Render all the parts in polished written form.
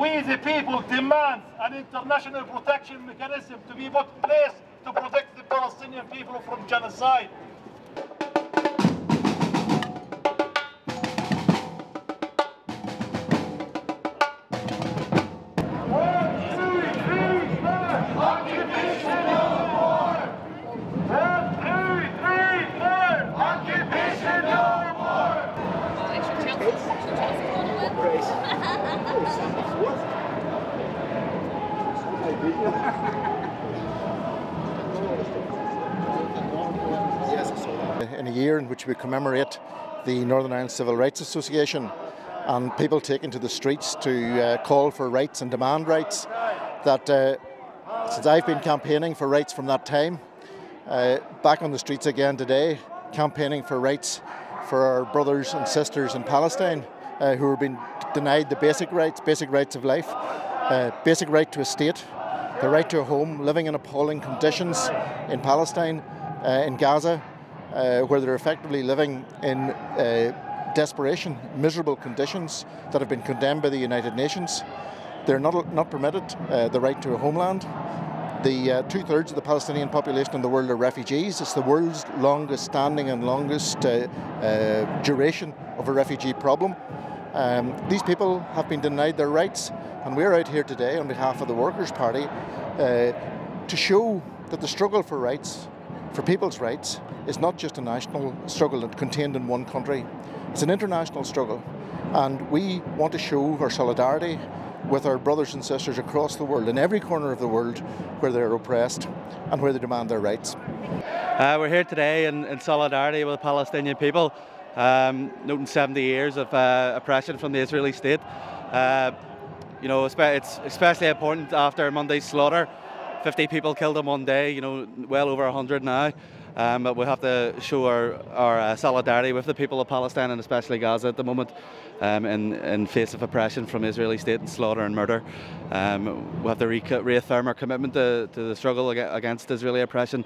We the people demand an international protection mechanism to be put in place to protect the Palestinian people from genocide. In a year in which we commemorate the Northern Ireland Civil Rights Association and people taking to the streets to call for rights and demand rights, that since I've been campaigning for rights from that time, back on the streets again today, campaigning for rights for our brothers and sisters in Palestine who are being denied the basic rights of life, basic right to a state, the right to a home, living in appalling conditions in Palestine, in Gaza, where they're effectively living in desperation, miserable conditions that have been condemned by the United Nations. They're not permitted the right to a homeland. The 2/3 of the Palestinian population in the world are refugees. It's the world's longest standing and longest duration of a refugee problem. These people have been denied their rights, and we're out here today on behalf of the Workers' Party to show that the struggle for rights, for people's rights, is not just a national struggle contained in one country. It's an international struggle, and we want to show our solidarity with our brothers and sisters across the world, in every corner of the world where they're oppressed and where they demand their rights. We're here today in solidarity with the Palestinian people, noting 70 years of oppression from the Israeli state. You know, it's especially important after Monday's slaughter. 50 people killed in one day, you know, well over 100 now. But we have to show our solidarity with the people of Palestine and especially Gaza at the moment in face of oppression from Israeli state and slaughter and murder. We have to reaffirm our commitment to the struggle against Israeli oppression.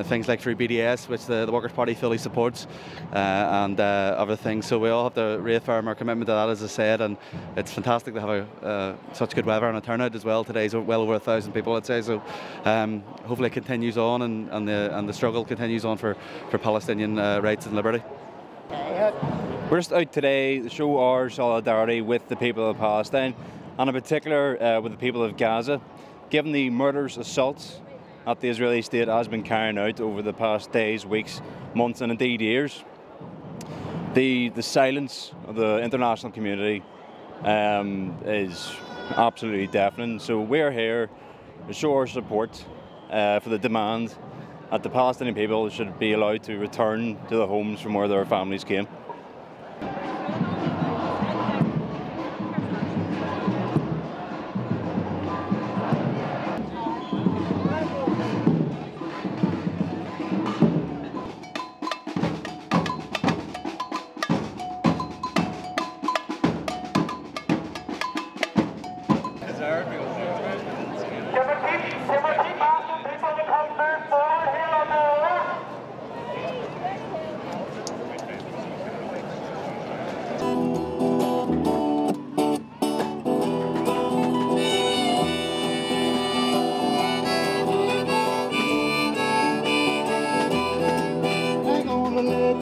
Things like through BDS, which the Workers' Party fully supports, and other things. So we all have to reaffirm our commitment to that, as I said, and it's fantastic to have such good weather and a turnout as well. Today's well over 1,000 people, I'd say. So hopefully it continues on and the struggle continues on for Palestinian rights and liberty. We're just out today to show our solidarity with the people of Palestine, and in particular with the people of Gaza. Given the murderous assaults that the Israeli state has been carrying out over the past days, weeks, months and indeed years, the silence of the international community is absolutely deafening. So we're here to show our support for the demand that the Palestinian people should be allowed to return to the homes from where their families came.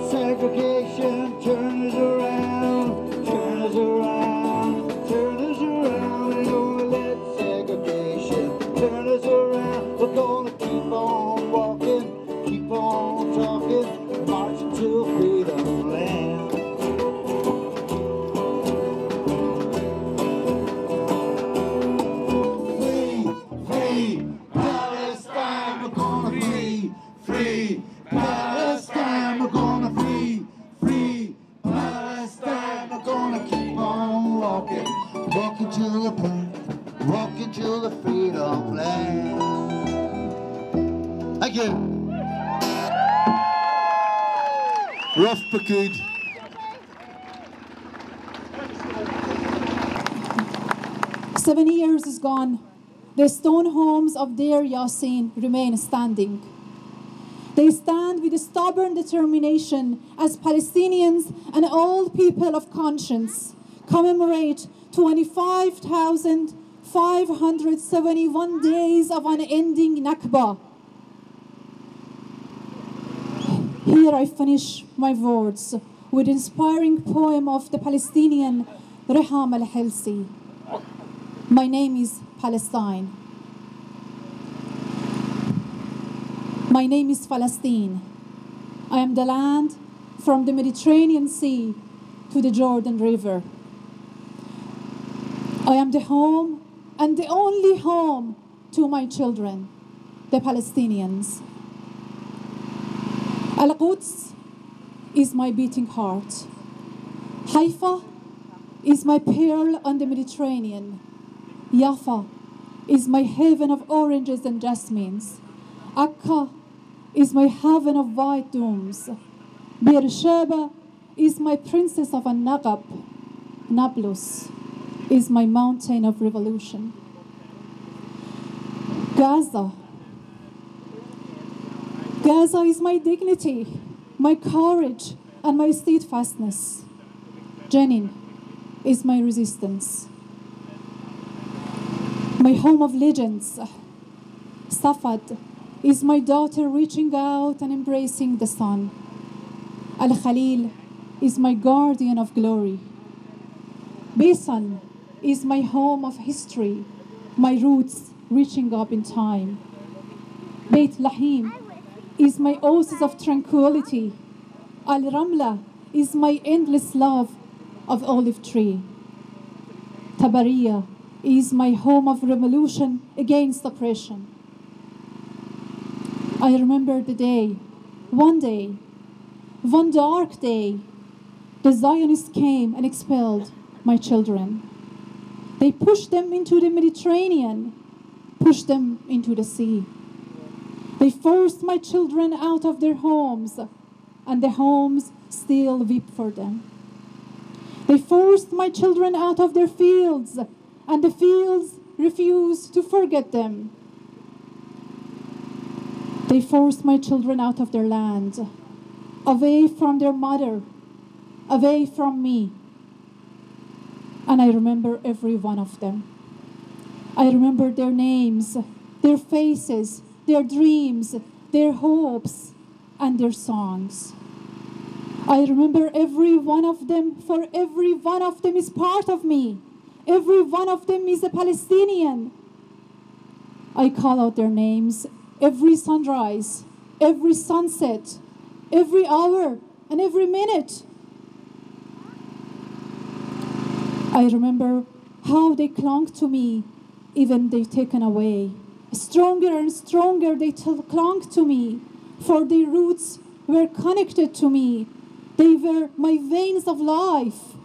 Segregation, turn us around, turn us around, turn us around. We're gonna let segregation turn us around. We're gonna keep on walking, keep on talking, marching to freedom land. Free, free Palestine, we're gonna free Palestine, we're gonna free Palestine, we're gonna keep on walking, walking to the freedom land. Thank you. Rough but good. 70 years is gone. The stone homes of Deir Yassin remain standing. They stand with a stubborn determination as Palestinians and all people of conscience commemorate 25,571 days of unending Nakba. Here I finish my words with an inspiring poem of the Palestinian Reham al-Helsi. My name is Palestine. My name is Palestine. I am the land from the Mediterranean Sea to the Jordan River. I am the home and the only home to my children, the Palestinians. Al-Quds is my beating heart. Haifa is my pearl on the Mediterranean. Jaffa is my haven of oranges and jasmines. Akka is my heaven of white domes. Beersheba is my princess of An-Naqab. Nablus is my mountain of revolution. Gaza is my dignity, my courage, and my steadfastness. Jenin is my resistance. My home of legends. Safad is my daughter reaching out and embracing the sun. Al-Khalil is my guardian of glory. Besan is my home of history, my roots reaching up in time. Beit Lahim is my oasis of tranquility. Al-Ramla is my endless love of olive tree. Tabariya is my home of revolution against oppression. I remember the day, one dark day, the Zionists came and expelled my children. They pushed them into the Mediterranean, pushed them into the sea. They forced my children out of their homes, and the homes still weep for them. They forced my children out of their fields, and the fields refuse to forget them. They forced my children out of their land, away from their mother, away from me. And I remember every one of them. I remember their names, their faces, their dreams, their hopes, and their songs. I remember every one of them, for every one of them is part of me. Every one of them is a Palestinian. I call out their names every sunrise, every sunset, every hour, and every minute. I remember how they clung to me, even they taken away. Stronger and stronger they clung to me, for their roots were connected to me. They were my veins of life.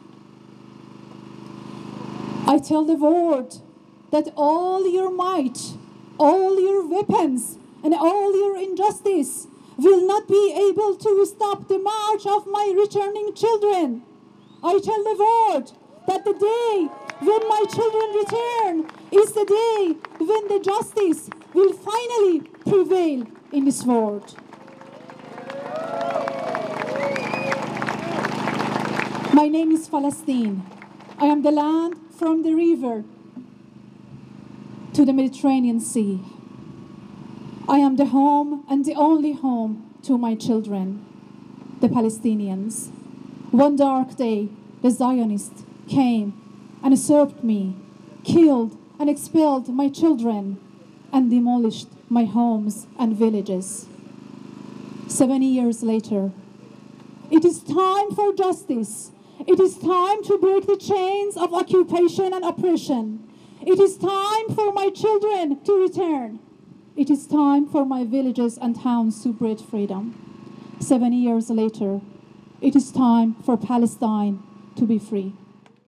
I tell the world that all your might, all your weapons, and all your injustice will not be able to stop the march of my returning children. I tell the world that the day when my children return is the day when the justice will finally prevail in this world. My name is Palestine. I am the land from the river to the Mediterranean Sea. I am the home and the only home to my children, the Palestinians. One dark day, the Zionists came and usurped me, killed and expelled my children, and demolished my homes and villages. 70 years later, it is time for justice. It is time to break the chains of occupation and oppression. It is time for my children to return. It is time for my villages and towns to breed freedom. 70 years later, it is time for Palestine to be free.